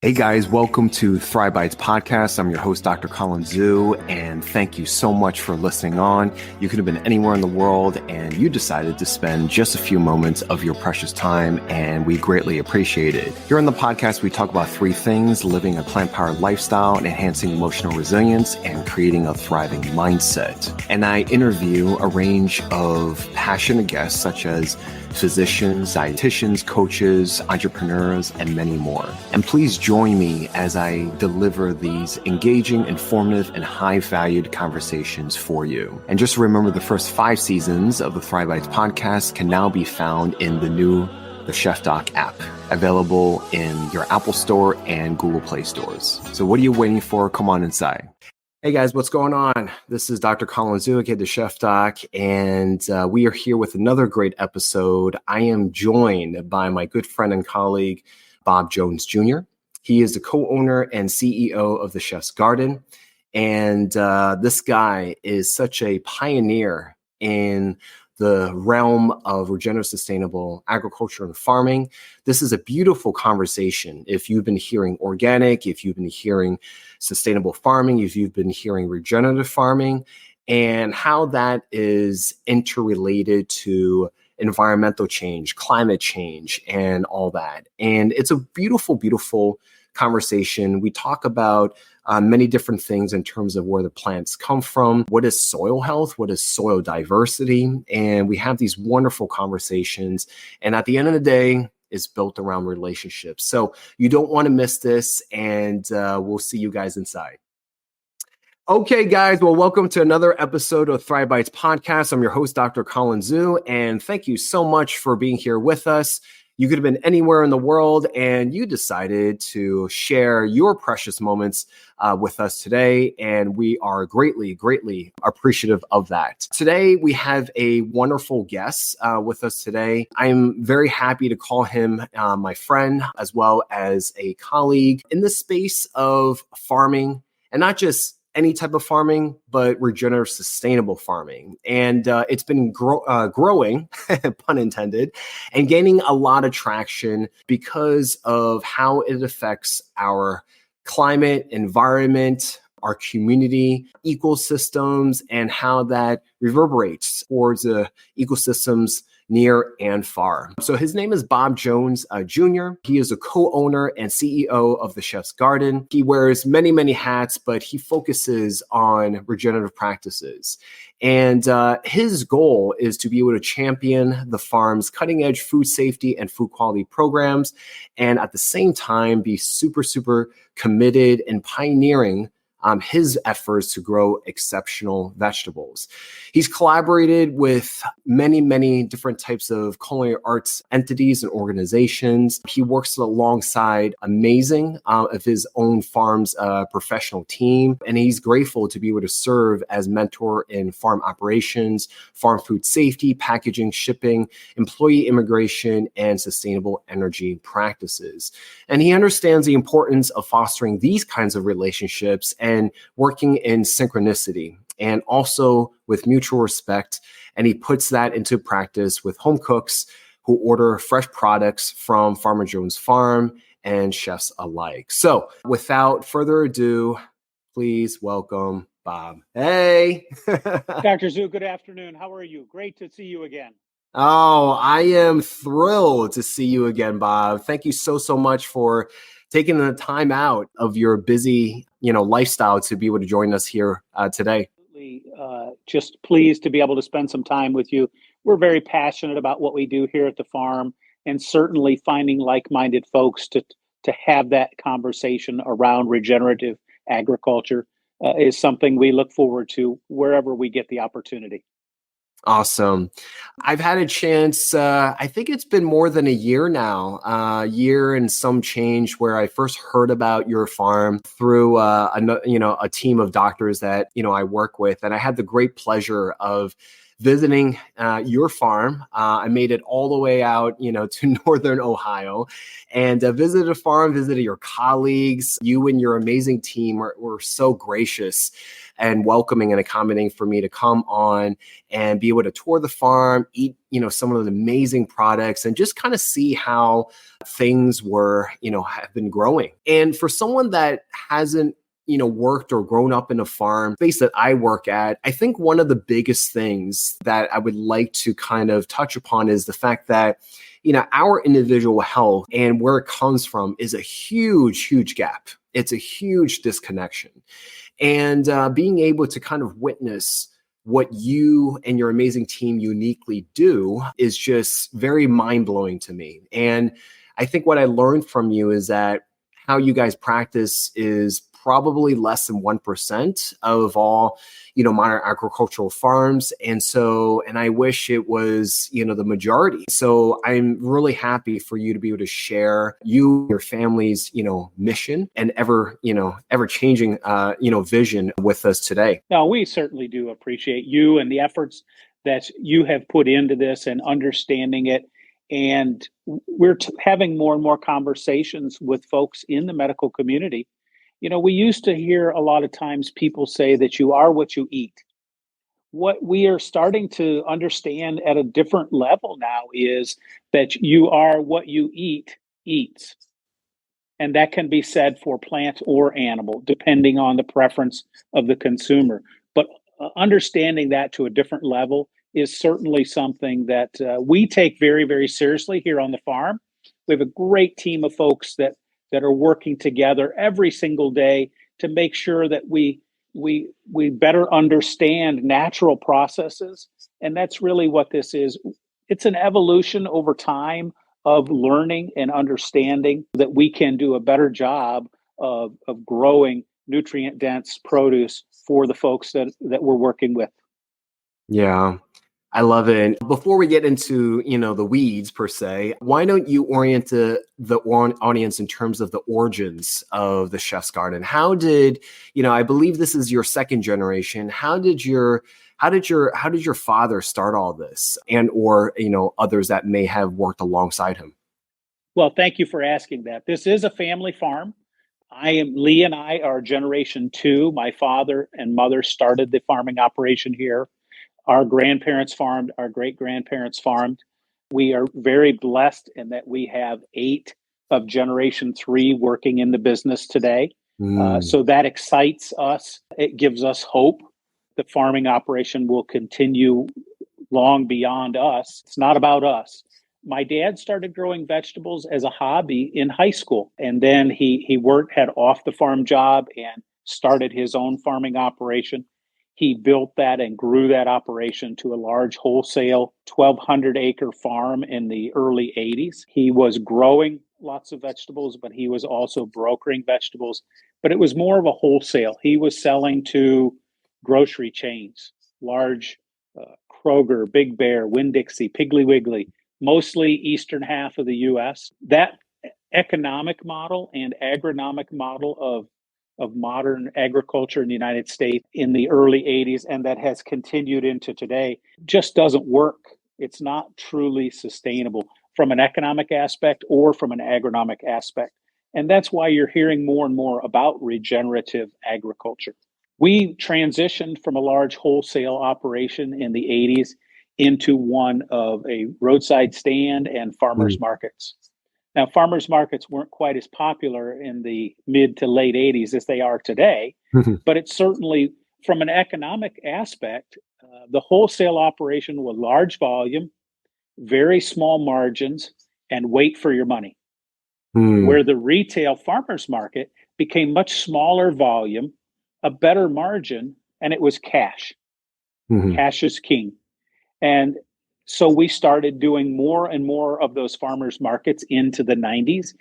Hey guys, welcome to Thrive Bites Podcast. I'm your host, Dr. Colin Zhu, and thank you so much for listening on. You could have been anywhere in the world and you decided to spend just a few moments of your precious time, and we greatly appreciate it. Here on the podcast, we talk about three things: living a plant-powered lifestyle, enhancing emotional resilience, and creating a thriving mindset. And I interview a range of passionate guests such as physicians, dietitians, coaches, entrepreneurs, and many more. And please join me as I deliver these engaging, informative, and high-valued conversations for you. And just remember, the first 5 seasons of the Thrive Bites podcast can now be found in the new TheChefDoc app, available in your Apple Store and Google Play stores. So what are you waiting for? Come on inside. Hey guys, what's going on? This is Dr. Colin Zhu, aka TheChefDoc, and we are here with another great episode. I am joined by my good friend and colleague, Bob Jones Jr. He is the co-owner and CEO of The Chef's Garden, and this guy is such a pioneer in the realm of regenerative sustainable agriculture and farming. This is a beautiful conversation. If you've been hearing organic, if you've been hearing sustainable farming, if you've been hearing regenerative farming, and how that is interrelated to environmental change, climate change, and all that. And it's a beautiful, beautiful conversation. We talk about many different things in terms of where the plants come from, what is soil health, what is soil diversity, and we have these wonderful conversations. And at the end of the day, it's built around relationships. So you don't want to miss this, and we'll see you guys inside. Okay, guys, well, welcome to another episode of Thrive Bites Podcast. I'm your host, Dr. Colin Zhu, and thank you so much for being here with us. You could have been anywhere in the world, and you decided to share your precious moments with us today, and we are greatly, greatly appreciative of that. Today, we have a wonderful guest with us today. I'm very happy to call him my friend as well as a colleague in the space of farming, and not just any type of farming, but regenerative sustainable farming. And it's been growing, pun intended, and gaining a lot of traction because of how it affects our climate, environment, our community, ecosystems, and how that reverberates towards the ecosystems near and far. So his name is Bob Jones Jr. He is a co-owner and CEO of The Chef's Garden. He wears many, many hats, but he focuses on regenerative practices. And his goal is to be able to champion the farm's cutting-edge food safety and food quality programs, and at the same time be super, super committed and pioneering his efforts to grow exceptional vegetables. He's collaborated with many, many different types of culinary arts entities and organizations. He works alongside amazing of his own farm's professional team, and he's grateful to be able to serve as mentor in farm operations, farm food safety, packaging, shipping, employee immigration, and sustainable energy practices. And he understands the importance of fostering these kinds of relationships and working in synchronicity and also with mutual respect. And he puts that into practice with home cooks who order fresh products from Farmer Jones Farm and chefs alike. So without further ado, please welcome Bob. Hey. Dr. Zhu, good afternoon. How are you? Great to see you again. Oh, I am thrilled to see you again, Bob. Thank you so much for taking the time out of your busy, lifestyle to be able to join us here today. Just pleased to be able to spend some time with you. We're very passionate about what we do here at the farm, and certainly finding like-minded folks to have that conversation around regenerative agriculture is something we look forward to wherever we get the opportunity. Awesome. I've had a chance, I think it's been more than a year now, a year and some change, where I first heard about your farm through a team of doctors that, I work with. And I had the great pleasure of visiting your farm. I made it all the way out, to northern Ohio, and visited a farm, visited your colleagues. You and your amazing team were so gracious and welcoming and accommodating for me to come on and be able to tour the farm, eat, some of the amazing products, and just kind of see how things have been growing. And for someone that hasn't worked or grown up in a farm space that I work at, I think one of the biggest things that I would like to kind of touch upon is the fact that, our individual health and where it comes from is a huge, huge gap. It's a huge disconnection. And being able to kind of witness what you and your amazing team uniquely do is just very mind-blowing to me. And I think what I learned from you is that how you guys practice is probably less than 1% of all, modern agricultural farms. And I wish it was, the majority. So I'm really happy for you to be able to share your family's, mission and ever changing, vision with us today. Now, we certainly do appreciate you and the efforts that you have put into this and understanding it. And we're having more and more conversations with folks in the medical community. We used to hear a lot of times people say that you are what you eat. What we are starting to understand at a different level now is that you are what you eats. And that can be said for plant or animal, depending on the preference of the consumer. But understanding that to a different level is certainly something that we take very, very seriously here on the farm. We have a great team of folks that are working together every single day to make sure that we better understand natural processes. And that's really what this is. It's an evolution over time of learning and understanding that we can do a better job of growing nutrient-dense produce for the folks that we're working with. Yeah. I love it. And before we get into, the weeds per se, why don't you orient the audience in terms of the origins of the Chef's Garden? How did, I believe this is your second generation. How did your father start all this, and or, others that may have worked alongside him? Well, thank you for asking that. This is a family farm. Lee and I are generation two. My father and mother started the farming operation here. Our grandparents farmed, our great grandparents farmed. We are very blessed in that we have 8 of generation 3 working in the business today. So that excites us. It gives us hope. The farming operation will continue long beyond us. It's not about us. My dad started growing vegetables as a hobby in high school, and then he had off the farm job and started his own farming operation. He built that and grew that operation to a large wholesale 1,200 acre farm in the early 80s. He was growing lots of vegetables, but he was also brokering vegetables. But it was more of a wholesale. He was selling to grocery chains, large Kroger, Big Bear, Winn-Dixie, Piggly Wiggly, mostly eastern half of the U.S. That economic model and agronomic model of modern agriculture in the United States in the early 80s, and that has continued into today, just doesn't work. It's not truly sustainable from an economic aspect or from an agronomic aspect. And that's why you're hearing more and more about regenerative agriculture. We transitioned from a large wholesale operation in the 80s into one of a roadside stand and farmers markets. Now, farmers markets weren't quite as popular in the mid to late 80s as they are today, but it's certainly, from an economic aspect, the wholesale operation with large volume, very small margins, and wait for your money. Where the retail farmers market became much smaller volume, a better margin, and it was cash. Cash is king. And so we started doing more and more of those farmers markets into the 90s.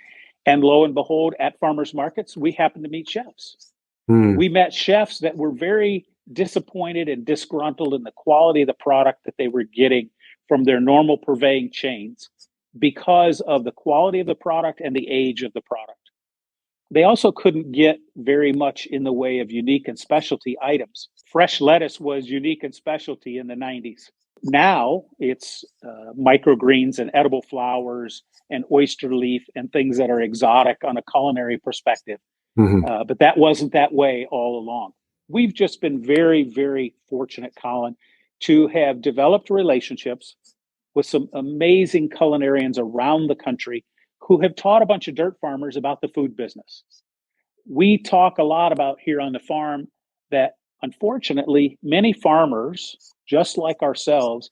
And lo and behold, at farmers markets, we happened to meet chefs. We met chefs that were very disappointed and disgruntled in the quality of the product that they were getting from their normal purveying chains because of the quality of the product and the age of the product. They also couldn't get very much in the way of unique and specialty items. Fresh lettuce was unique and specialty in the 90s. Now it's microgreens and edible flowers and oyster leaf and things that are exotic on a culinary perspective. But that wasn't that way all along. We've just been very, very fortunate, Colin, to have developed relationships with some amazing culinarians around the country who have taught a bunch of dirt farmers about the food business. We talk a lot about here on the farm that unfortunately, many farmers, just like ourselves,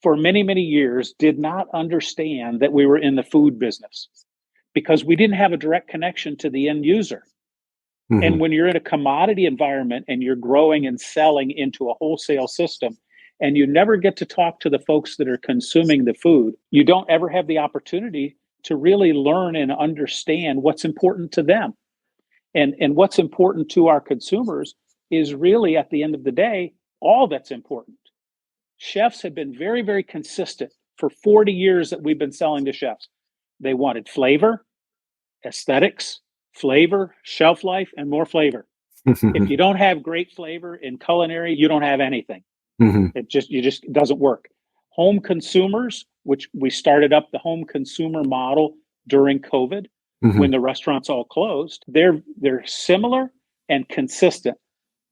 for many, many years did not understand that we were in the food business because we didn't have a direct connection to the end user. And when you're in a commodity environment and you're growing and selling into a wholesale system, and you never get to talk to the folks that are consuming the food, you don't ever have the opportunity to really learn and understand what's important to them. And what's important to our consumers is really, at the end of the day, all that's important. Chefs have been very, very consistent for 40 years that we've been selling to chefs. They wanted flavor, aesthetics, flavor, shelf life, and more flavor. If you don't have great flavor in culinary, you don't have anything. It just doesn't work. Home consumers, which we started up the home consumer model during COVID, when the restaurants all closed, they're similar and consistent.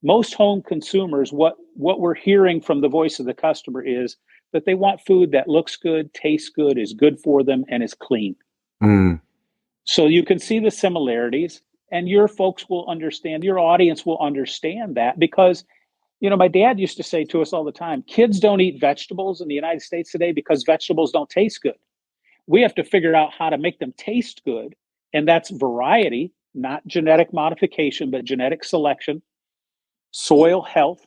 Most home consumers, what we're hearing from the voice of the customer is that they want food that looks good, tastes good, is good for them, and is clean. So you can see the similarities, and your folks will understand, your audience will understand that because, you know, my dad used to say to us all the time, kids don't eat vegetables in the United States today because vegetables don't taste good. We have to figure out how to make them taste good. And that's variety, not genetic modification, but genetic selection, soil health,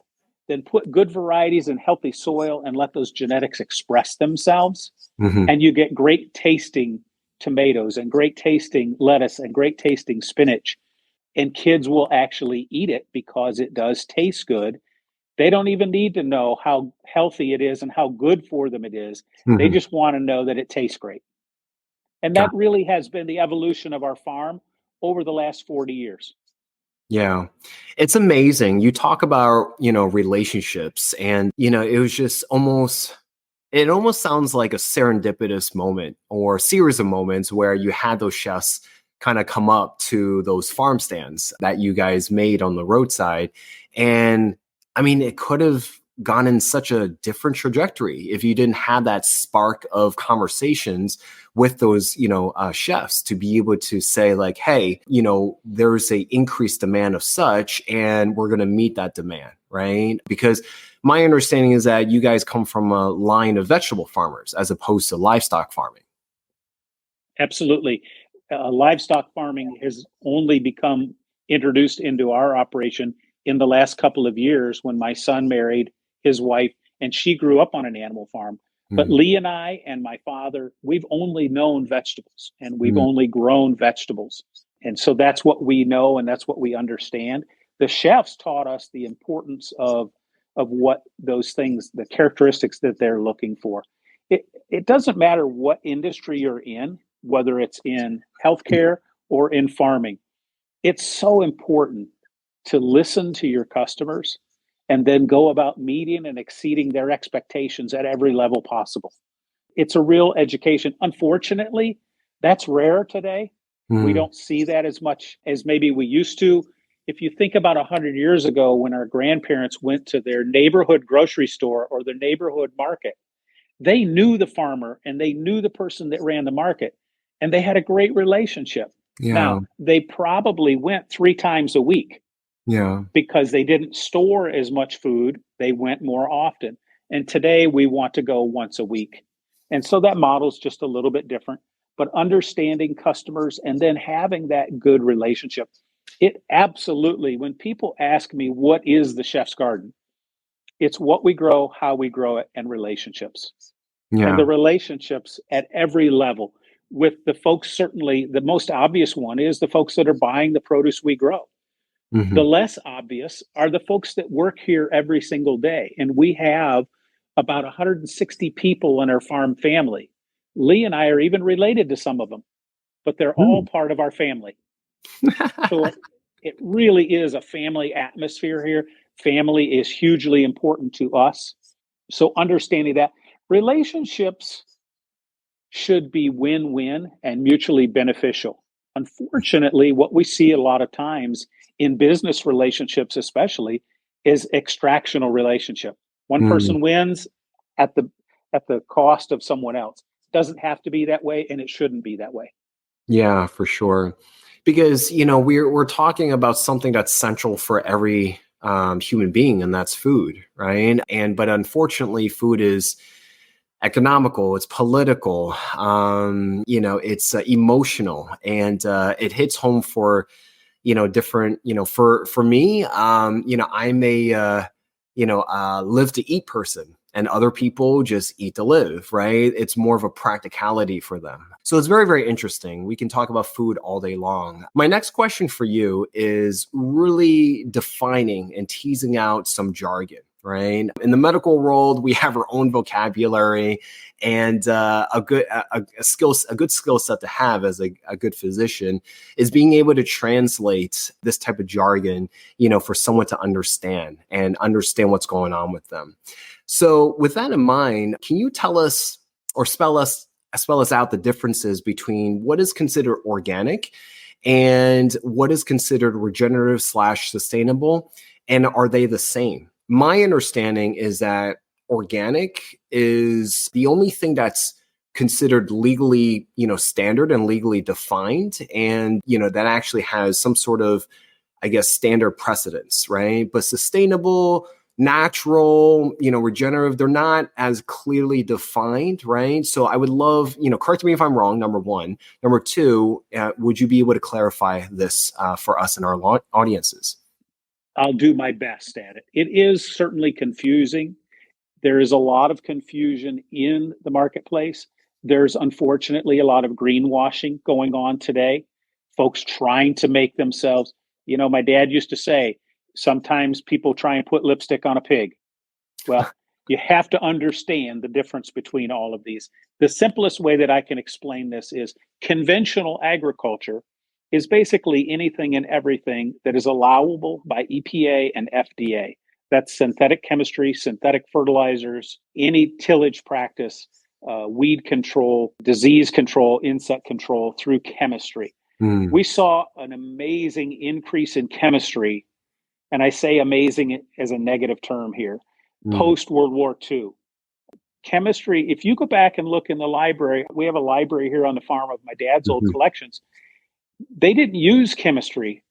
then put good varieties in healthy soil and let those genetics express themselves. And you get great tasting tomatoes and great tasting lettuce and great tasting spinach. And kids will actually eat it because it does taste good. They don't even need to know how healthy it is and how good for them it is. They just want to know that it tastes great. And that really has been the evolution of our farm over the last 40 years. Yeah, it's amazing. You talk about, relationships, and, it was just it almost sounds like a serendipitous moment or series of moments where you had those chefs kind of come up to those farm stands that you guys made on the roadside. And I mean, it could have gone in such a different trajectory if you didn't have that spark of conversations with those, chefs to be able to say like, hey, there's a increased demand of such, and we're going to meet that demand, right? Because my understanding is that you guys come from a line of vegetable farmers as opposed to livestock farming. Absolutely. Livestock farming has only become introduced into our operation in the last couple of years when my son married his wife, and she grew up on an animal farm. But Lee and I and my father, we've only known vegetables and we've only grown vegetables. And so that's what we know and that's what we understand. The chefs taught us the importance of what those things, the characteristics that they're looking for. It doesn't matter what industry you're in, whether it's in healthcare or in farming. It's so important to listen to your customers and then go about meeting and exceeding their expectations at every level possible. It's a real education. Unfortunately, that's rare today. We don't see that as much as maybe we used to. If you think about 100 years ago when our grandparents went to their neighborhood grocery store or their neighborhood market, they knew the farmer and they knew the person that ran the market, and they had a great relationship. Yeah. Now, they probably went 3 times a week. Yeah. Because they didn't store as much food, they went more often. And today we want to go once a week. And so that model's just a little bit different. But understanding customers and then having that good relationship, it absolutely, when people ask me, what is the chef's garden? It's what we grow, how we grow it, and relationships. Yeah. And the relationships at every level with the folks, certainly the most obvious one is the folks that are buying the produce we grow. The less obvious are the folks that work here every single day. And we have about 160 people in our farm family. Lee and I are even related to some of them, but they're all part of our family. So it really is a family atmosphere here. Family is hugely important to us. So understanding that relationships should be win-win and mutually beneficial. Unfortunately, what we see a lot of times in business relationships, especially, is extractional relationship. One Mm. person wins at the cost of someone else. Doesn't have to be that way, and it shouldn't be that way. Yeah, for sure. Because, we're talking about something that's central for every human being, and that's food, right? But unfortunately, food is economical, it's political, it's emotional, and it hits home for different, for me, I'm a live to eat person, and other people just eat to live, right? It's more of a practicality for them. So it's very, very interesting. We can talk about food all day long. My next question for you is really defining and teasing out some jargon. Right. In the medical world, we have our own vocabulary, and a good skill set to have as a good physician is being able to translate this type of jargon, for someone to understand what's going on with them. So with that in mind, can you tell us or spell us out the differences between what is considered organic and what is considered regenerative / sustainable? And are they the same? My understanding is that organic is the only thing that's considered legally, standard and legally defined, and that actually has some sort of, I guess, standard precedence, right? But sustainable, natural, regenerative, they're not as clearly defined, right? So I would love, correct me if I'm wrong, number one. Number two, would you be able to clarify this for us and our audiences? I'll do my best at it. It is certainly confusing. There is a lot of confusion in the marketplace. There's unfortunately a lot of greenwashing going on today. Folks trying to make themselves, my dad used to say, sometimes people try and put lipstick on a pig. Well, you have to understand the difference between all of these. The simplest way that I can explain this is conventional agriculture is basically anything and everything that is allowable by EPA and FDA. That's synthetic chemistry, synthetic fertilizers, any tillage practice, weed control, disease control, insect control through chemistry. Mm. We saw an amazing increase in chemistry, and I say amazing as a negative term here, Mm. post World War II. Chemistry, if you go back and look in the library, we have a library here on the farm of my dad's old Mhm. collections. They didn't use chemistry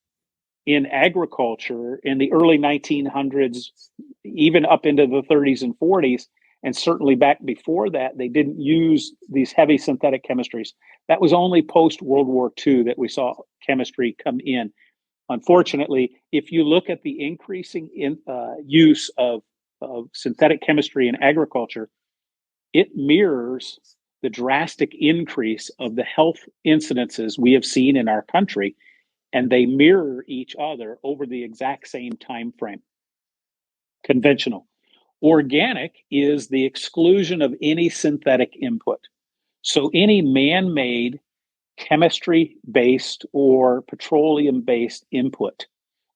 in agriculture in the early 1900s, even up into the 30s and 40s. And certainly back before that, they didn't use these heavy synthetic chemistries. That was only post World War II that we saw chemistry come in. Unfortunately, if you look at the increasing use of synthetic chemistry in agriculture, it mirrors the drastic increase of the health incidences we have seen in our country, and they mirror each other over the exact same time frame. Conventional. Organic is the exclusion of any synthetic input. So any man-made chemistry-based or petroleum-based input,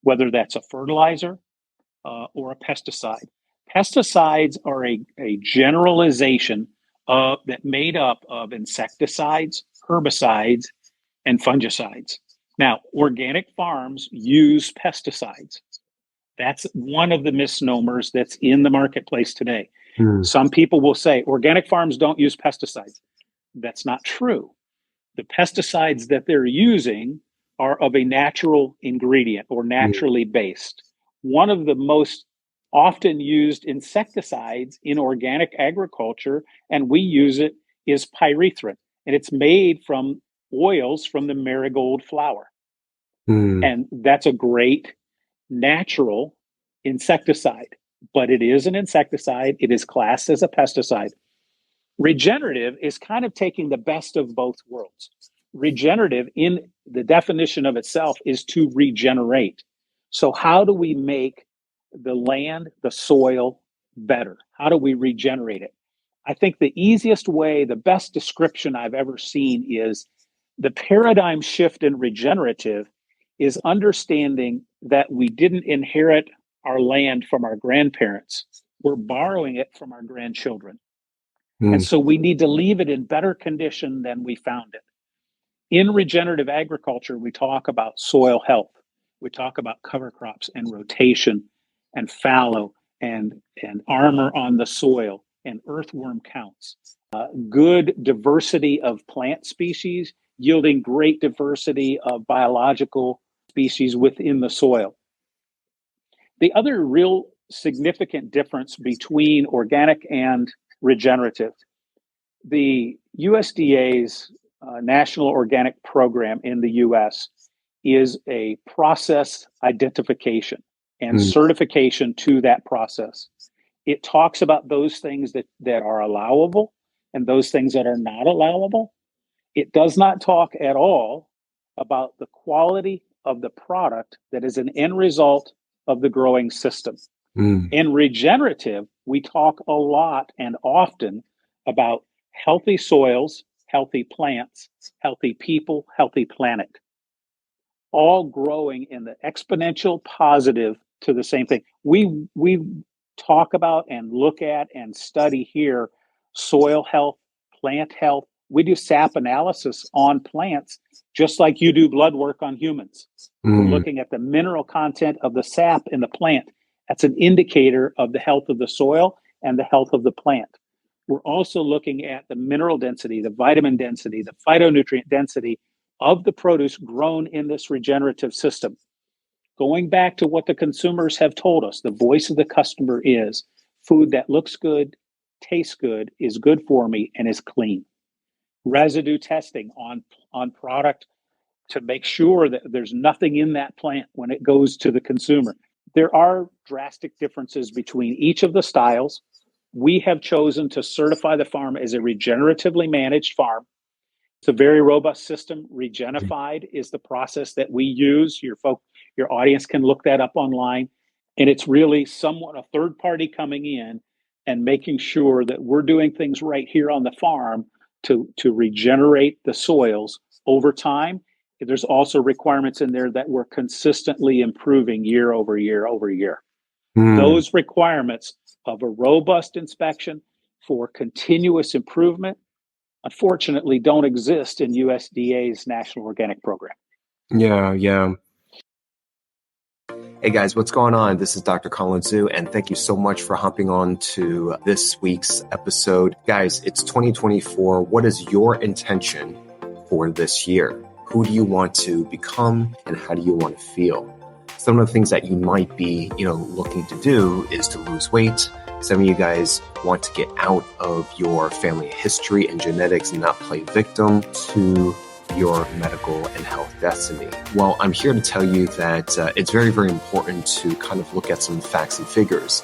whether that's a fertilizer or a pesticide. Pesticides are a generalization that made up of insecticides, herbicides, and fungicides. Now, organic farms use pesticides. That's one of the misnomers that's in the marketplace today. Mm. Some people will say organic farms don't use pesticides. That's not true. The pesticides that they're using are of a natural ingredient or Mm. naturally based. One of the most often used insecticides in organic agriculture, and we use it, is pyrethrin. And it's made from oils from the marigold flower. Mm. And that's a great natural insecticide, but it is an insecticide. It is classed as a pesticide. Regenerative is kind of taking the best of both worlds. Regenerative, in the definition of itself, is to regenerate. So, how do we make the land, the soil better? How do we regenerate it? I think the easiest way, the best description I've ever seen is the paradigm shift in regenerative is understanding that we didn't inherit our land from our grandparents. we're borrowing it from our grandchildren. Mm. And so we need to leave it in better condition than we found it. In regenerative agriculture, we talk about soil health. We talk about cover crops and rotation and fallow and armor on the soil and earthworm counts. Good diversity of plant species yielding great diversity of biological species within the soil. The other real significant difference between organic and regenerative, the USDA's National Organic Program in the US is a process identification and certification to that process. It talks about those things that are allowable and those things that are not allowable. It does not talk at all about the quality of the product that is an end result of the growing system. In regenerative, we talk a lot and often about healthy soils, healthy plants, healthy people, healthy planet, all growing in the exponential positive to the same thing. We talk about and look at and study here soil health, plant health. We do sap analysis on plants just like you do blood work on humans. We're looking at the mineral content of the sap in the plant. That's an indicator of the health of the soil and the health of the plant. We're also looking at the mineral density, the vitamin density, the phytonutrient density of the produce grown in this regenerative system. Going back to what the consumers have told us, the voice of the customer is food that looks good, tastes good, is good for me, and is clean. Residue testing on product to make sure that there's nothing in that plant when it goes to the consumer. There are drastic differences between each of the styles. We have chosen to certify the farm as a regeneratively managed farm. It's a very robust system. Regenified is the process that we use. Your audience can look that up online. And it's really somewhat a third party coming in and making sure that we're doing things right here on the farm to regenerate the soils over time. There's also requirements in there that we're consistently improving year over year over year. Those requirements of a robust inspection for continuous improvement, unfortunately, don't exist in USDA's National Organic Program. Yeah. Hey guys, what's going on? This is Dr. Colin Zhu, and thank you so much for hopping on to this week's episode. Guys, it's 2024. What is your intention for this year? Who do you want to become, and how do you want to feel? Some of the things that you might be, looking to do is to lose weight. Some of you guys want to get out of your family history and genetics and not play victim to your medical and health destiny. Well, I'm here to tell you that it's very, very important to kind of look at some facts and figures.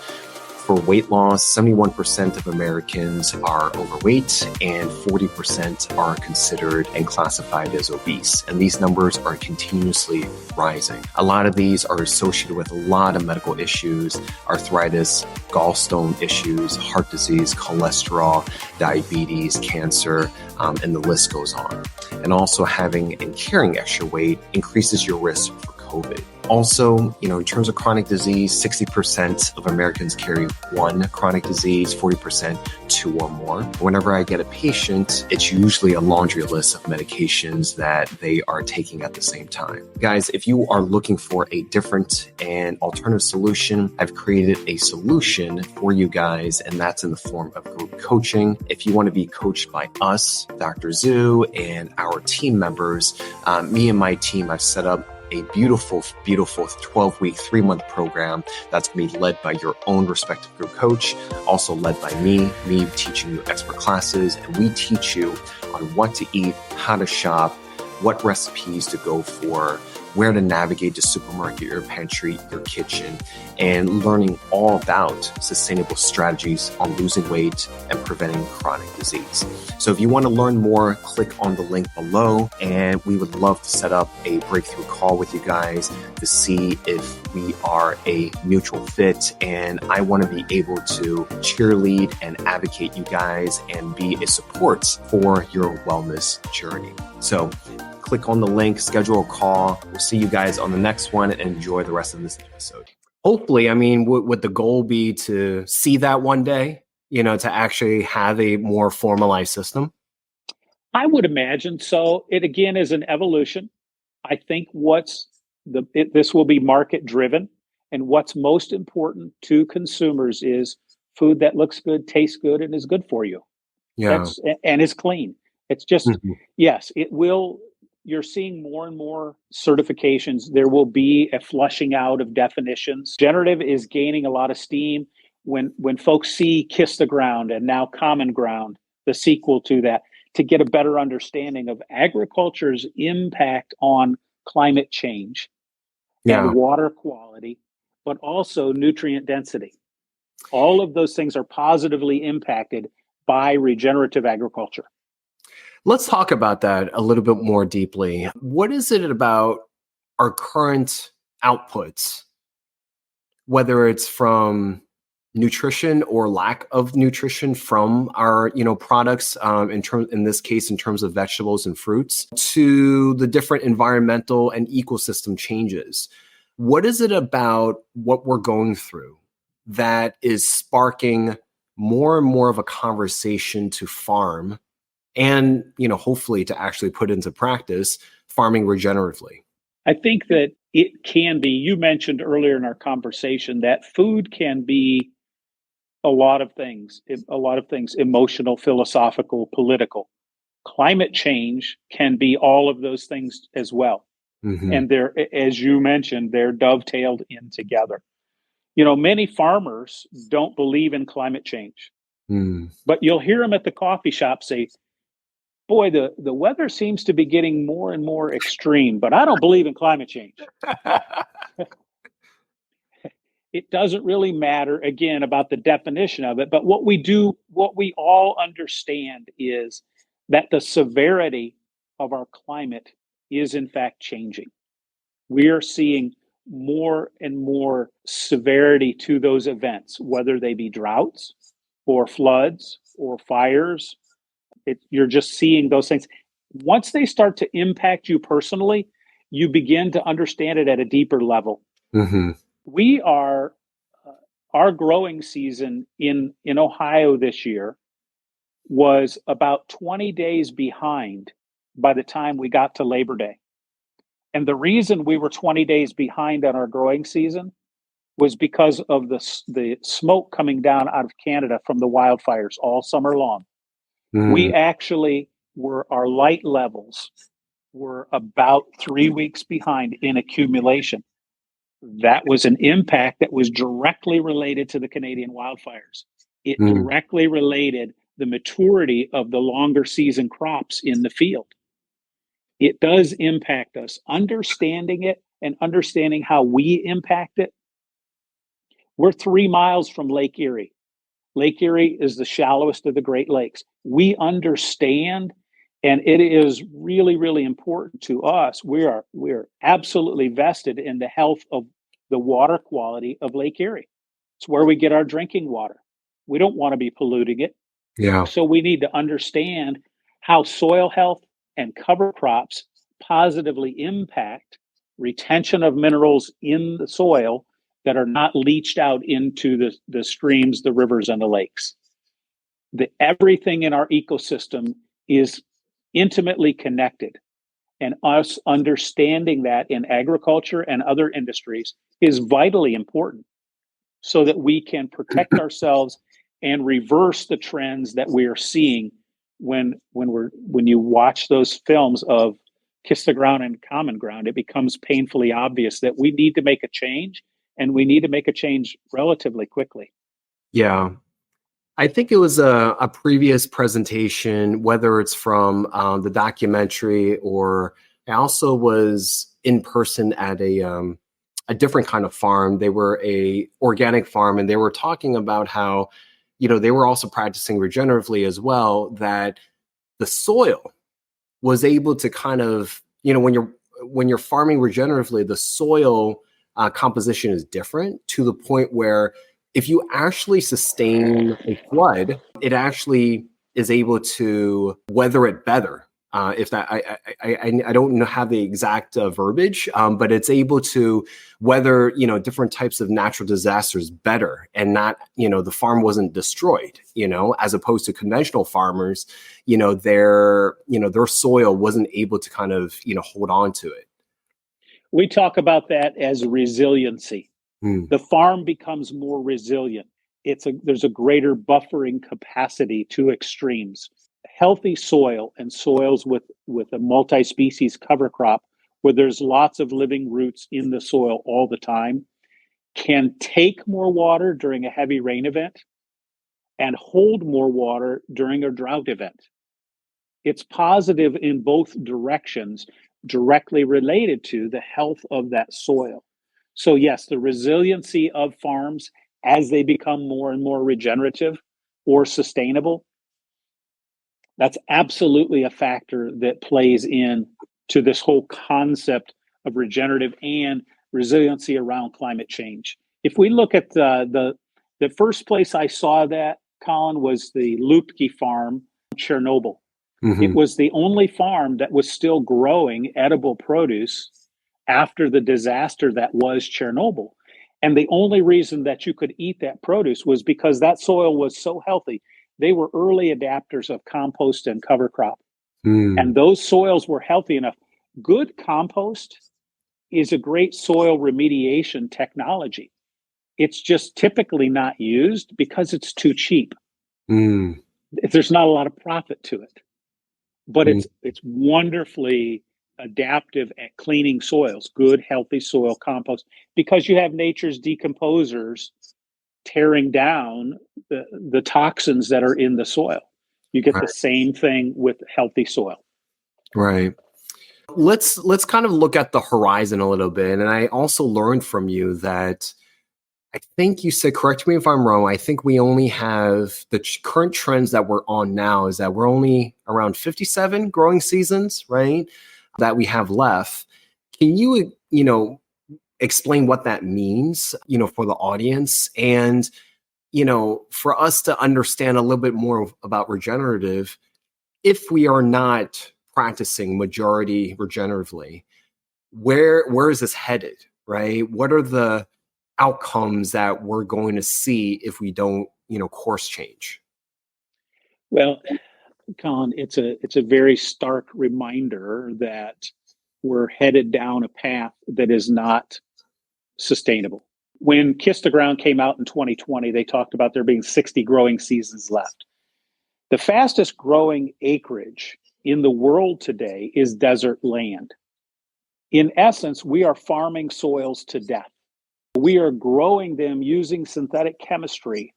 For weight loss, 71% of Americans are overweight and 40% are considered and classified as obese. And these numbers are continuously rising. A lot of these are associated with a lot of medical issues, arthritis, gallstone issues, heart disease, cholesterol, diabetes, cancer, and the list goes on. And also having and carrying extra weight increases your risk for COVID. Also, in terms of chronic disease, 60% of Americans carry one chronic disease, 40% two or more. Whenever I get a patient, it's usually a laundry list of medications that they are taking at the same time. Guys, if you are looking for a different and alternative solution, I've created a solution for you guys, and that's in the form of group coaching. If you want to be coached by us, Dr. Zhu, and our team members, me and my team, I've set up a beautiful 12-week, 3-month program that's going to be led by your own respective group coach, also led by me teaching you expert classes, and we teach you on what to eat, how to shop, what recipes to go for, where to navigate the supermarket, your pantry, your kitchen, and learning all about sustainable strategies on losing weight and preventing chronic disease. So if you want to learn more, click on the link below, and we would love to set up a breakthrough call with you guys to see if we are a mutual fit. And I want to be able to cheerlead and advocate you guys and be a support for your wellness journey. So click on the link, schedule a call. We'll see you guys on the next one, and enjoy the rest of this episode. Hopefully, I mean, would the goal be to see that one day, to actually have a more formalized system? I would imagine so. It again is an evolution. I think this will be market driven, and what's most important to consumers is food that looks good, tastes good, and is good for you. Yeah. And is clean. It's just Mhm. yes, it will. You're seeing more and more certifications. There will be a flushing out of definitions. Generative is gaining a lot of steam when folks see Kiss the Ground and now Common Ground, the sequel to that, to get a better understanding of agriculture's impact on climate change and Yeah. water quality, but also nutrient density. All of those things are positively impacted by regenerative agriculture. Let's talk about that a little bit more deeply. What is it about our current outputs, whether it's from nutrition or lack of nutrition from our products, in this case in terms of vegetables and fruits, to the different environmental and ecosystem changes? What is it about what we're going through that is sparking more and more of a conversation to farm and hopefully to actually put into practice farming regeneratively? I think that it can be, you mentioned earlier in our conversation that food can be a lot of things, emotional, philosophical, political. Climate change can be all of those things as well. Hmm. And they're, as you mentioned, they're dovetailed in together. Many farmers don't believe in climate change, Mm. but you'll hear them at the coffee shop say, boy, the weather seems to be getting more and more extreme, but I don't believe in climate change. It doesn't really matter again about the definition of it, but what we all understand is that the severity of our climate is in fact changing. We are seeing more and more severity to those events, whether they be droughts or floods or fires. You're just seeing those things. Once they start to impact you personally, you begin to understand it at a deeper level. Hmm. We are Our growing season in Ohio this year was about 20 days behind by the time we got to Labor Day. And the reason we were 20 days behind on our growing season was because of the smoke coming down out of Canada from the wildfires all summer long. Mm. We actually our light levels were about 3 weeks behind in accumulation. That was an impact that was directly related to the Canadian wildfires. It Mm. directly related the maturity of the longer season crops in the field. It does impact us. Understanding it and understanding how we impact it. We're 3 miles from Lake Erie. Lake Erie is the shallowest of the Great Lakes. We understand, and it is really, really important to us. We're absolutely vested in the health of the water quality of Lake Erie. It's where we get our drinking water. We don't want to be polluting it. Yeah. So we need to understand how soil health and cover crops positively impact retention of minerals in the soil that are not leached out into the streams, the rivers, and the lakes. Everything in our ecosystem is intimately connected. And us understanding that in agriculture and other industries is vitally important so that we can protect ourselves and reverse the trends that we are seeing when you watch those films of Kiss the Ground and Common Ground. It becomes painfully obvious that we need to make a change, and we need to make a change relatively quickly. Yeah. I think it was a previous presentation, whether it's from the documentary or I also was in person at a different kind of farm. They were a organic farm, and they were talking about how, they were also practicing regeneratively as well, that the soil was able to kind of, when you're farming regeneratively, the soil composition is different to the point where if you actually sustain a flood, it actually is able to weather it better If that, I don't know have the exact verbiage, but it's able to weather, different types of natural disasters better, and not, the farm wasn't destroyed, as opposed to conventional farmers, their soil wasn't able to kind of, hold on to it. We talk about that as resiliency. Hmm. The farm becomes more resilient. There's a greater buffering capacity to extremes. Healthy soil and soils with a multi-species cover crop where there's lots of living roots in the soil all the time can take more water during a heavy rain event and hold more water during a drought event. It's positive in both directions, directly related to the health of that soil. So yes, the resiliency of farms as they become more and more regenerative or sustainable, that's absolutely a factor that plays in to this whole concept of regenerative and resiliency around climate change. If we look at the first place I saw that, Colin, was the Lupke farm, Chernobyl. Mm-hmm. It was the only farm that was still growing edible produce after the disaster that was Chernobyl. And the only reason that you could eat that produce was because that soil was so healthy. They were early adapters of compost and cover crop. And those soils were healthy enough. Good compost is a great soil remediation technology. It's just typically not used because it's too cheap. There's not a lot of profit to it. But it's wonderfully adaptive at cleaning soils, good, healthy soil compost, because you have nature's decomposers tearing down the toxins that are in the soil. You get the same thing with healthy soil. Right. Let's kind of look at the horizon a little bit. And I also learned from you that I think you said, correct me if I'm wrong, I think we only have the current trends that we're on now is that we're only around 57 growing seasons, right? That we have left. Can you, explain what that means, for the audience, and, for us to understand a little bit more about regenerative, if we are not practicing majority regeneratively, where is this headed, right? What are the outcomes that we're going to see if we don't, course change? Well, Colin, it's a very stark reminder that we're headed down a path that is not sustainable. When Kiss the Ground came out in 2020, they talked about there being 60 growing seasons left. The fastest growing acreage in the world today is desert land. In essence, we are farming soils to death. We are growing them using synthetic chemistry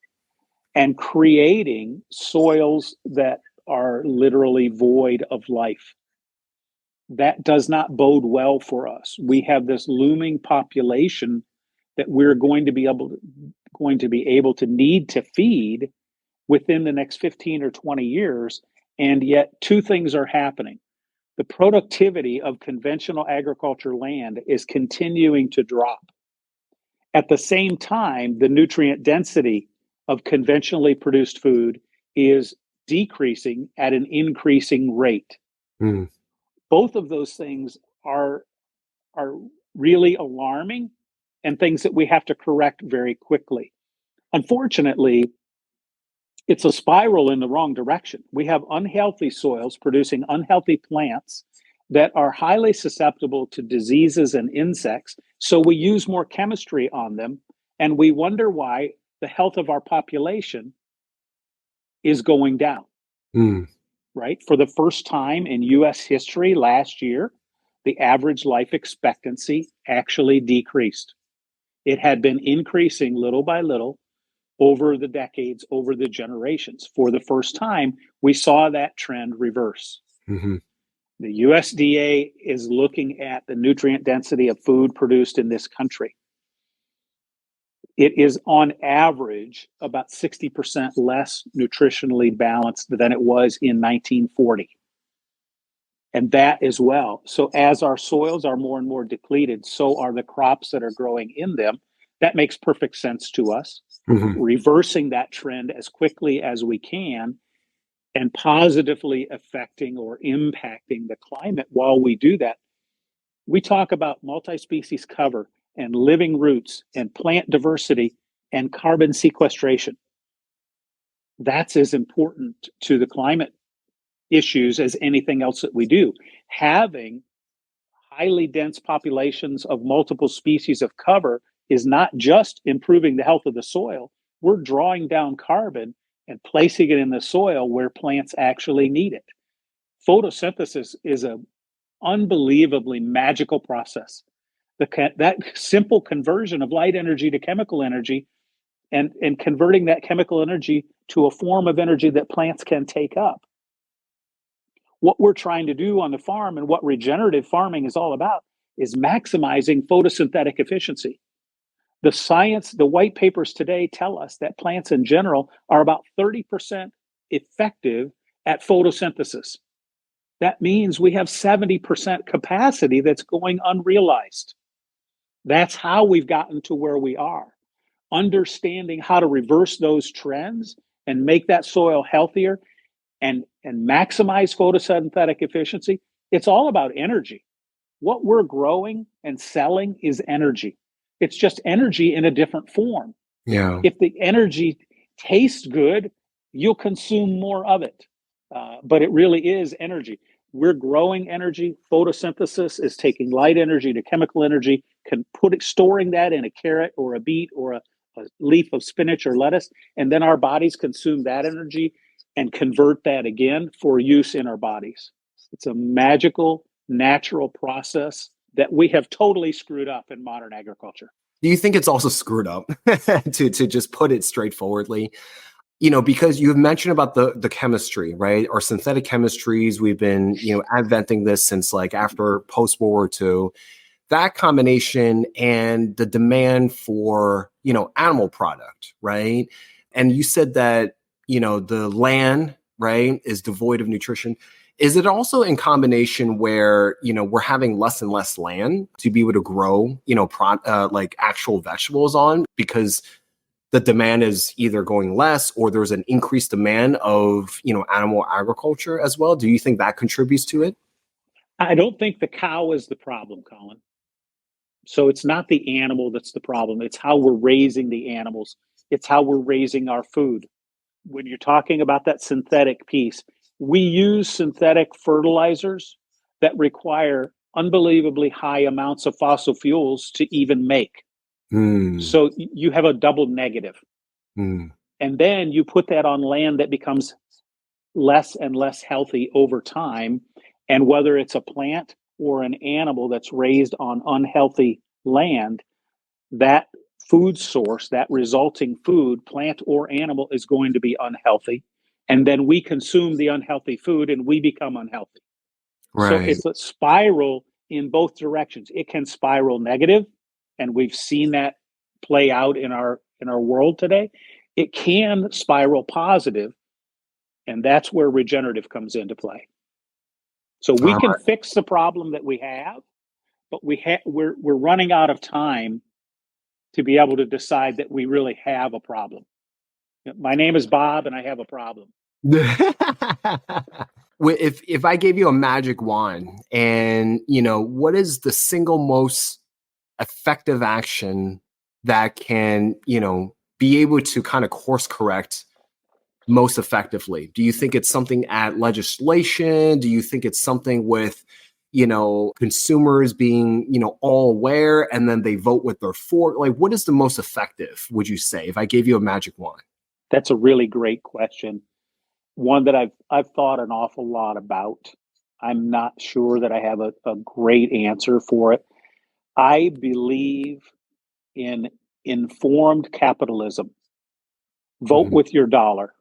and creating soils that are literally void of life. That does not bode well for us. We have this looming population that we're going to be able to need to feed within the next 15 or 20 years. And yet two things are happening. The productivity of conventional agriculture land is continuing to drop. At the same time, the nutrient density of conventionally produced food is decreasing at an increasing rate. Both of those things are really alarming and things that we have to correct very quickly. Unfortunately, it's a spiral in the wrong direction. We have unhealthy soils producing unhealthy plants that are highly susceptible to diseases and insects. So we use more chemistry on them, and we wonder why the health of our population is going down. Right? For the first time in US history last year, the average life expectancy actually decreased. It had been increasing little by little over the decades, over the generations. For the first time, we saw that trend reverse. The USDA is looking at the nutrient density of food produced in this country. It is on average about 60% less nutritionally balanced than it was in 1940. And that as well. So as our soils are more and more depleted, so are the crops that are growing in them. That makes perfect sense to us. Reversing that trend as quickly as we can and positively affecting or impacting the climate while we do that. We talk about multi-species cover and living roots and plant diversity and carbon sequestration. That's as important to the climate issues as anything else that we do. Having highly dense populations of multiple species of cover is not just improving the health of the soil. We're drawing down carbon and placing it in the soil where plants actually need it. Photosynthesis is an unbelievably magical process. That simple conversion of light energy to chemical energy and converting that chemical energy to a form of energy that plants can take up. What we're trying to do on the farm and what regenerative farming is all about is maximizing photosynthetic efficiency. The science, the white papers today tell us that plants in general are about 30% effective at photosynthesis. That means we have 70% capacity that's going unrealized. That's how we've gotten to where we are. Understanding how to reverse those trends and make that soil healthier and maximize photosynthetic efficiency, it's all about energy. What we're growing and selling is energy. It's just energy in a different form. Yeah. If the energy tastes good, you'll consume more of it. But it really is energy. We're growing energy. Photosynthesis is taking light energy to chemical energy, storing that in a carrot or a beet or a leaf of spinach or lettuce, and then our bodies consume that energy and convert that again for use in our bodies. It's a magical, natural process that we have totally screwed up in modern agriculture. Do you think it's also screwed up to just put it straightforwardly? Because you've mentioned about the chemistry, right? Or synthetic chemistries. We've been, adventing this since like after post-World War II. That combination and the demand for, animal product, right? And you said that, the land, right, is devoid of nutrition. Is it also in combination where, we're having less and less land to be able to grow, like actual vegetables on, because the demand is either going less or there's an increased demand of, animal agriculture as well? Do you think that contributes to it? I don't think the cow is the problem, Colin. So it's not the animal that's the problem. It's how we're raising the animals. It's how we're raising our food. When you're talking about that synthetic piece, we use synthetic fertilizers that require unbelievably high amounts of fossil fuels to even make. So you have a double negative. And then you put that on land that becomes less and less healthy over time. And whether it's a plant or an animal that's raised on unhealthy land, that food source, that resulting food, plant or animal, is going to be unhealthy. And then we consume the unhealthy food and we become unhealthy. Right. So it's a spiral in both directions. It can spiral negative, and we've seen that play out in our world today. It can spiral positive, and that's where regenerative comes into play. So we can fix the problem that we have, but we're running out of time to be able to decide that we really have a problem. My name is Bob, and I have a problem. If I gave you a magic wand, and what is the single most effective action that can be able to kind of course correct most effectively? Do you think it's something at legislation? Do you think it's something with consumers being all aware and then they vote with their fork? Like, what is the most effective, would you say, if I gave you a magic wand? That's a really great question. One that I've thought an awful lot about. I'm not sure that I have a great answer for it. I believe in informed capitalism. Vote with your dollar.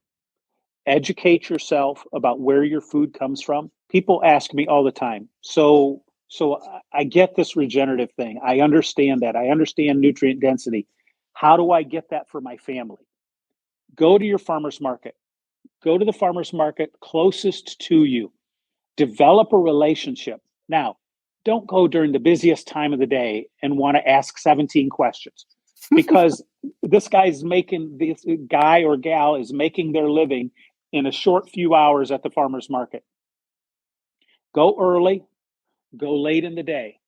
Educate yourself about where your food comes from. People ask me all the time, so I get this regenerative thing. I understand that. I understand nutrient density. How do I get that for my family? Go to your farmer's market. Go to the farmer's market closest to you. Develop a relationship. Now, don't go during the busiest time of the day and want to ask 17 questions, because this guy or gal is making their living in a short few hours at the farmer's market. Go early, go late in the day.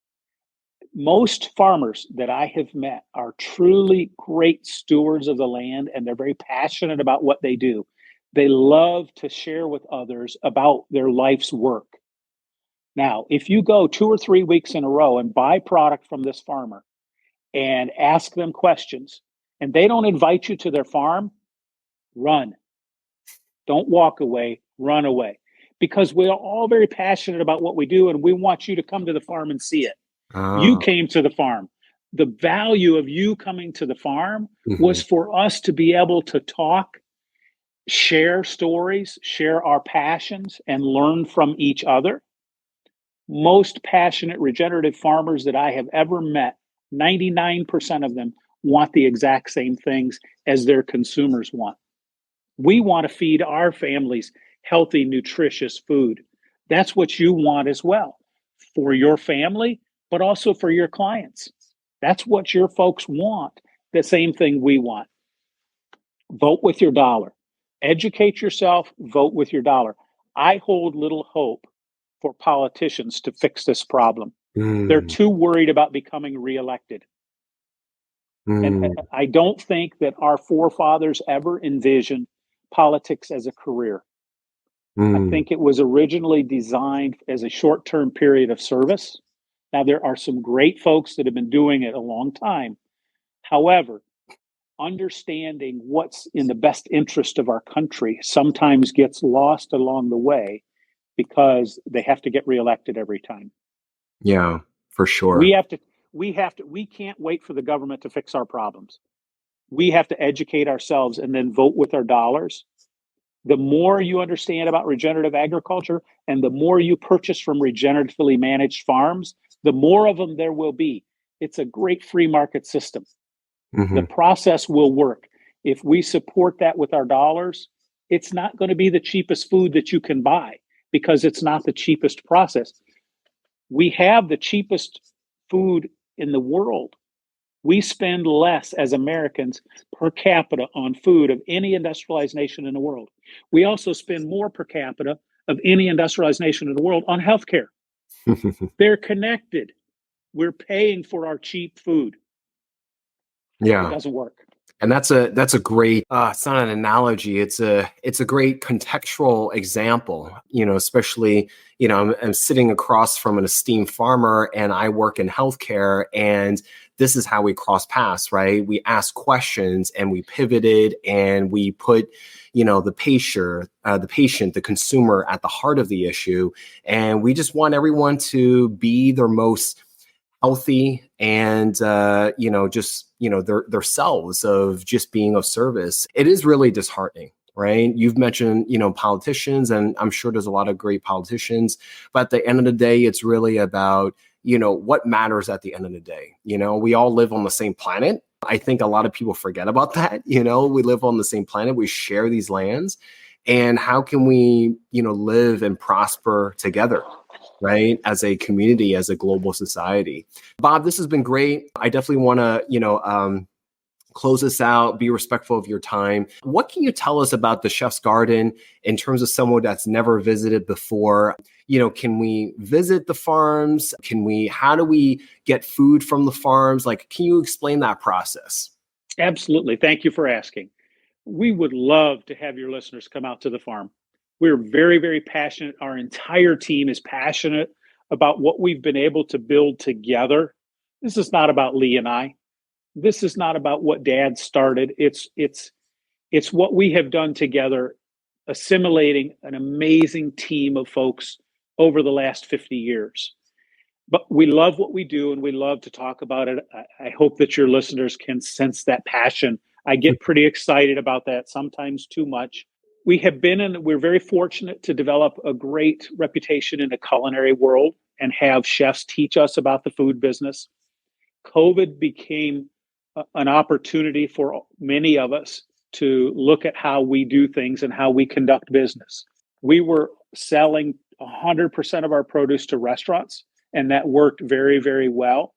Most farmers that I have met are truly great stewards of the land, and they're very passionate about what they do. They love to share with others about their life's work. Now, if you go 2 or 3 weeks in a row and buy product from this farmer and ask them questions, and they don't invite you to their farm, run. Don't walk away, run away. Because we're all very passionate about what we do, and we want you to come to the farm and see it. You Oh. came to the farm. The value of you coming to the farm was Mhm. for us to be able to talk, share stories, share our passions, and learn from each other. Most passionate regenerative farmers that I have ever met, 99% of them want the exact same things as their consumers want. We want to feed our families healthy, nutritious food. That's what you want as well for your family, but also for your clients. That's what your folks want. The same thing we want. Vote with your dollar. Educate yourself, vote with your dollar. I hold little hope for politicians to fix this problem. They're Mm, too worried about becoming reelected. And mm, I don't think that our forefathers ever envisioned politics as a career. I mm. think it was originally designed as a short term period of service. Now, there are some great folks that have been doing it a long time. However, understanding what's in the best interest of our country sometimes gets lost along the way because they have to get reelected every time. Yeah, for sure. We have to, we can't wait for the government to fix our problems. We have to educate ourselves and then vote with our dollars. The more you understand about regenerative agriculture and the more you purchase from regeneratively managed farms, the more of them there will be. It's a great free market system. The Hmm. process will work. If we support that with our dollars, it's not going to be the cheapest food that you can buy because it's not the cheapest process. We have the cheapest food in the world. We spend less as Americans per capita on food of any industrialized nation in the world. We also spend more per capita of any industrialized nation in the world on healthcare. They're connected. We're paying for our cheap food. It Yeah. doesn't work. And that's a great it's not an analogy, it's a great contextual example, especially, I'm sitting across from an esteemed farmer and I work in healthcare, and this is how we cross paths, right? We ask questions and we pivoted and we put, the consumer at the heart of the issue, and we just want everyone to be their most healthy and just their selves of just being of service. It is really disheartening, right? You've mentioned politicians, and I'm sure there's a lot of great politicians, but at the end of the day, it's really about what matters at the end of the day. We all live on the same planet. I think a lot of people forget about that. We live on the same planet, we share these lands, and how can we live and prosper together, right? As a community, as a global society. Bob, this has been great. I definitely want to, close this out, be respectful of your time. What can you tell us about the Chef's Garden in terms of someone that's never visited before? Can we visit the farms? How do we get food from the farms? Like, can you explain that process? Absolutely. Thank you for asking. We would love to have your listeners come out to the farm. We're very, very passionate. Our entire team is passionate about what we've been able to build together. This is not about Lee and I. This is not about what Dad started. It's what we have done together, assimilating an amazing team of folks over the last 50 years. But we love what we do and we love to talk about it. I hope that your listeners can sense that passion. I get pretty excited about that, sometimes too much. We're very fortunate to develop a great reputation in the culinary world and have chefs teach us about the food business. COVID became an opportunity for many of us to look at how we do things and how we conduct business. We were selling 100% of our produce to restaurants, and that worked very, very well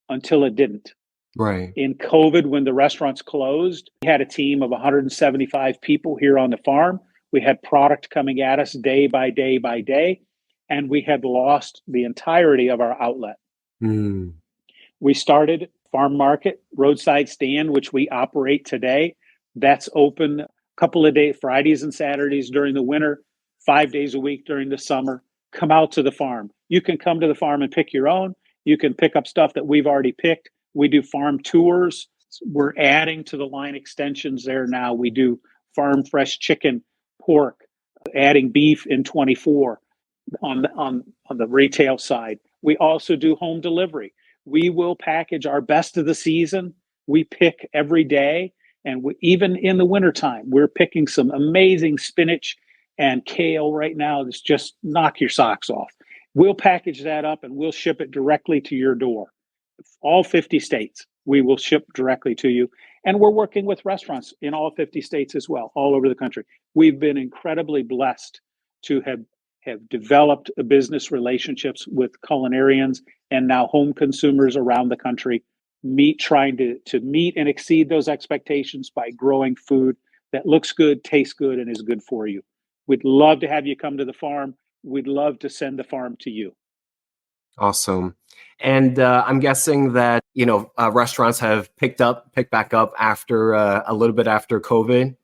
until it didn't. Right. In COVID, when the restaurants closed, we had a team of 175 people here on the farm. We had product coming at us day by day by day, and we had lost the entirety of our outlet. Mm. We started farm market, roadside stand, which we operate today. That's open a couple of days, Fridays and Saturdays during the winter, 5 days a week during the summer. Come out to the farm. You can come to the farm and pick your own. You can pick up stuff that we've already picked. We do farm tours. We're adding to the line extensions there now. We do farm fresh chicken, pork, adding beef in 24 on the retail side. We also do home delivery. We will package our best of the season. We pick every day. And even in the wintertime, we're picking some amazing spinach and kale right now that's just knock your socks off. We'll package that up and we'll ship it directly to your door. All 50 states, we will ship directly to you. And we're working with restaurants in all 50 states as well, all over the country. We've been incredibly blessed to have developed business relationships with culinarians and now home consumers around the country, trying to meet and exceed those expectations by growing food that looks good, tastes good, and is good for you. We'd love to have you come to the farm. We'd love to send the farm to you. Awesome. And I'm guessing that, restaurants have picked back up after a little bit after COVID.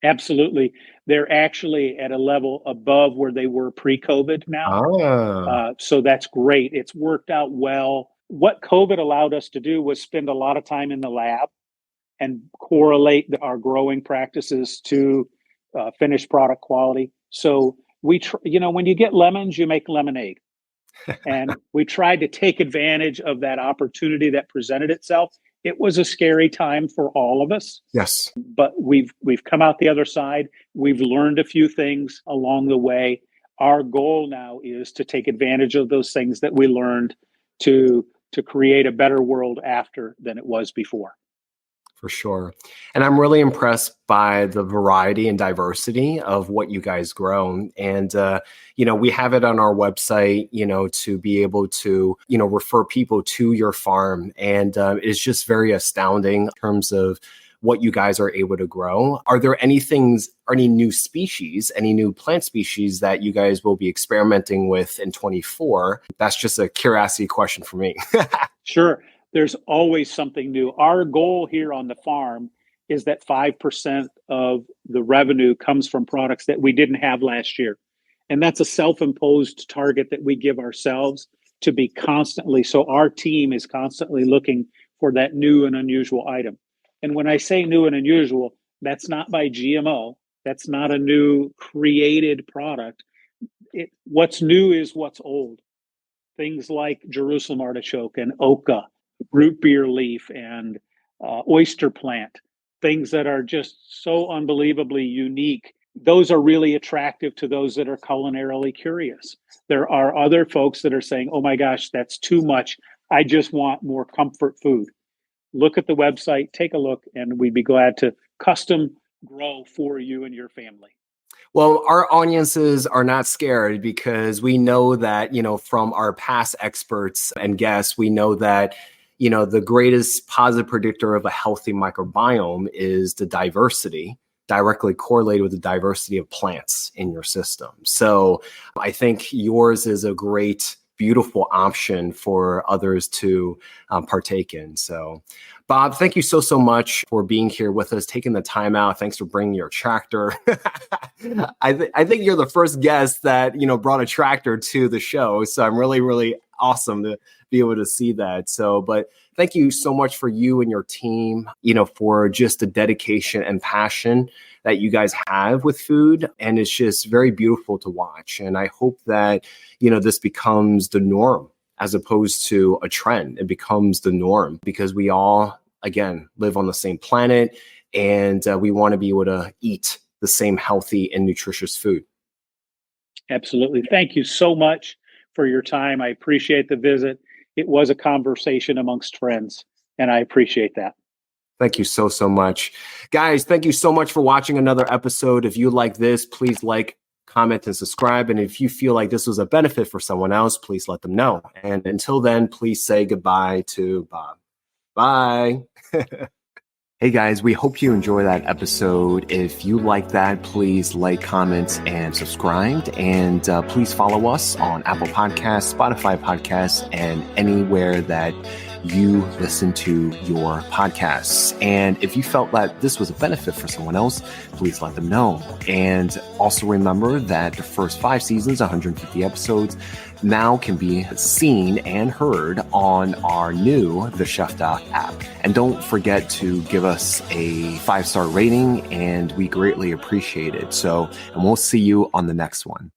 Absolutely. They're actually at a level above where they were pre-COVID now. So that's great. It's worked out well. What COVID allowed us to do was spend a lot of time in the lab and correlate our growing practices to finished product quality. So when you get lemons, you make lemonade. And we tried to take advantage of that opportunity that presented itself. It was a scary time for all of us. Yes. But we've come out the other side. We've learned a few things along the way. Our goal now is to take advantage of those things that we learned to create a better world after than it was before. For sure. And I'm really impressed by the variety and diversity of what you guys grow. And, we have it on our website, to be able to, refer people to your farm. And it's just very astounding in terms of what you guys are able to grow. Are there any new species, any new plant species that you guys will be experimenting with in 24? That's just a curiosity question for me. Sure. There's always something new. Our goal here on the farm is that 5% of the revenue comes from products that we didn't have last year. And that's a self-imposed target that we give ourselves to be constantly. So our team is constantly looking for that new and unusual item. And when I say new and unusual, that's not by GMO. That's not a new created product. What's new is what's old. Things like Jerusalem artichoke and oca, root beer leaf, and oyster plant, things that are just so unbelievably unique. Those are really attractive to those that are culinarily curious. There are other folks that are saying, oh my gosh, that's too much. I just want more comfort food. Look at the website, take a look, and we'd be glad to custom grow for you and your family. Well, our audiences are not scared because we know that, from our past experts and guests, we know that, the greatest positive predictor of a healthy microbiome is the diversity, directly correlated with the diversity of plants in your system. So I think yours is a great, beautiful option for others to partake in. So Bob, thank you so much for being here with us, taking the time out. Thanks for bringing your tractor. I think you're the first guest that, brought a tractor to the show. So I'm really, really awesome to be able to see that. So, but thank you so much for you and your team, for just the dedication and passion that you guys have with food. And it's just very beautiful to watch. And I hope that, this becomes the norm as opposed to a trend. It becomes the norm because we all, again, live on the same planet and we want to be able to eat the same healthy and nutritious food. Absolutely. Thank you so much for your time. I appreciate the visit. It was a conversation amongst friends, and I appreciate that. Thank you so much. Guys, thank you so much for watching another episode. If you like this, please like, comment, and subscribe. And if you feel like this was a benefit for someone else, please let them know. And until then, please say goodbye to Bob. Bye. Hey guys, we hope you enjoy that episode. If you like that, please like, comment, and subscribe. And please follow us on Apple Podcasts, Spotify Podcasts, and anywhere that you listen to your podcasts. And if you felt that this was a benefit for someone else, please let them know. And also remember that the first 5 seasons, 150 episodes, now can be seen and heard on our new TheChefDoc app. And don't forget to give us a 5-star rating, and we greatly appreciate it. And we'll see you on the next one.